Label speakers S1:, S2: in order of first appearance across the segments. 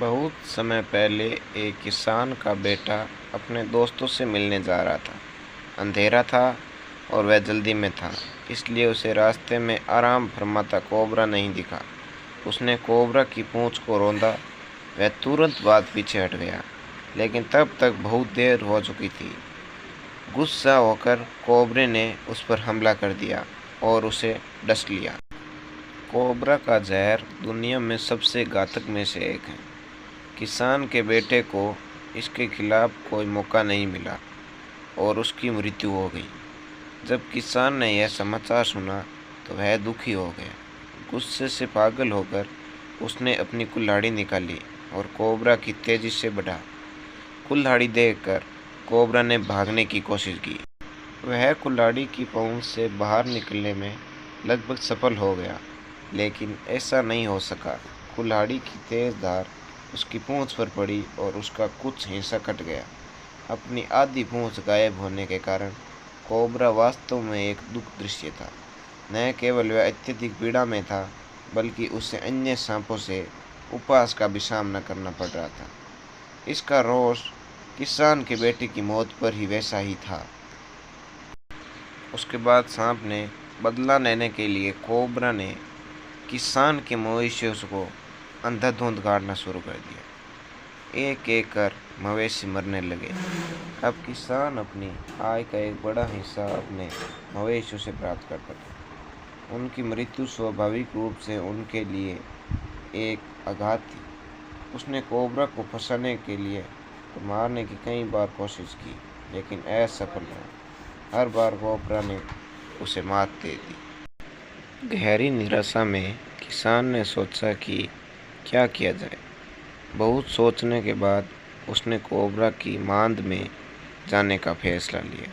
S1: बहुत समय पहले एक किसान का बेटा अपने दोस्तों से मिलने जा रहा था। अंधेरा था और वह जल्दी में था, इसलिए उसे रास्ते में आराम फरमाता कोबरा नहीं दिखा। उसने कोबरा की पूंछ को रौंदा। वह तुरंत बाद पीछे हट गया, लेकिन तब तक बहुत देर हो चुकी थी। गुस्सा होकर कोबरे ने उस पर हमला कर दिया और उसे डस लिया। कोबरा का जहर दुनिया में सबसे घातक में से एक है। किसान के बेटे को इसके खिलाफ कोई मौका नहीं मिला और उसकी मृत्यु हो गई। जब किसान ने यह समाचार सुना तो वह दुखी हो गया। गुस्से से पागल होकर उसने अपनी कुल्हाड़ी निकाली और कोबरा की तेजी से बढ़ा। कुल्हाड़ी देखकर कोबरा ने भागने की कोशिश की। वह कुल्हाड़ी की पहुंच से बाहर निकलने में लगभग सफल हो गया, लेकिन ऐसा नहीं हो सका। कुल्हाड़ी की तेज धार उसकी पूंछ पर पड़ी और उसका कुछ हिस्सा कट गया। अपनी आधी पूंछ गायब होने के कारण कोबरा वास्तव में एक दुख दृश्य था। न केवल वह अत्यधिक पीड़ा में था, बल्कि उसे अन्य सांपों से उपवास का भी सामना करना पड़ रहा था। इसका रोष किसान के बेटे की मौत पर ही वैसा ही था। उसके बाद सांप ने बदला लेने के लिए कोबरा ने किसान के मवेशियों को अंधाधुंध काटना शुरू कर दिया। एक एक कर मवेशी मरने लगे। अब किसान अपनी आय का एक बड़ा हिस्सा अपने मवेशियों से प्राप्त करता था। उनकी मृत्यु स्वाभाविक रूप से उनके लिए एक आघात थी। उसने कोबरा को फंसाने के लिए तो मारने की कई बार कोशिश की, लेकिन असफल रहा। हर बार कोबरा ने उसे मात दे दी। गहरी निराशा में किसान ने सोचा कि क्या किया जाए। बहुत सोचने के बाद उसने कोबरा की मांद में जाने का फैसला लिया।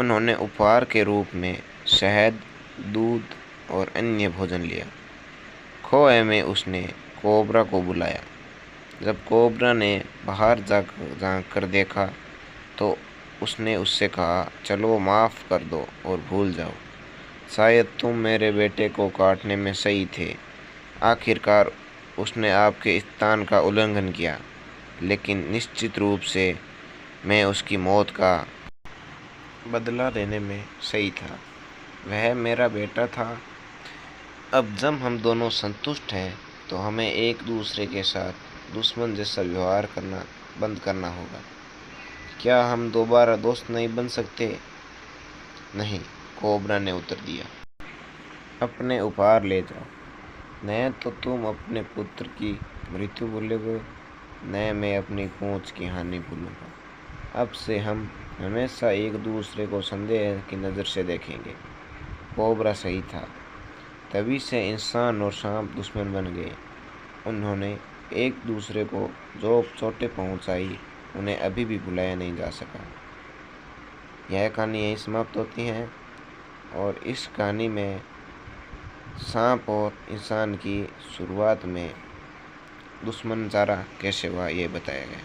S1: उन्होंने उपहार के रूप में शहद, दूध और अन्य भोजन लिया। खोए में उसने कोबरा को बुलाया। जब कोबरा ने बाहर झांक कर देखा तो उसने उससे कहा, चलो माफ़ कर दो और भूल जाओ। शायद तुम मेरे बेटे को काटने में सही थे। आखिरकार उसने आपके स्थान का उल्लंघन किया, लेकिन निश्चित रूप से मैं उसकी मौत का बदला लेने में सही था। वह मेरा बेटा था। अब जब हम दोनों संतुष्ट हैं तो हमें एक दूसरे के साथ दुश्मन जैसा व्यवहार करना बंद करना होगा। क्या हम दोबारा दोस्त नहीं बन सकते? नहीं, कोबरा ने उत्तर दिया। अपने उपहार ले जाओ। न तो तुम अपने पुत्र की मृत्यु भूलोगे, न मैं अपनी पूंछ की हानि भूलूंगा। अब से हम हमेशा एक दूसरे को संदेह की नज़र से देखेंगे। कोबरा सही था। तभी से इंसान और सांप दुश्मन बन गए। उन्होंने एक दूसरे को जो चोटें पहुंचाई, उन्हें अभी भी भुलाया नहीं जा सका। यह कहानी यहीं समाप्त होती है और इस कहानी में सांप और इंसान की शुरुआत में दुश्मन चारा कैसे हुआ, ये बताया गया।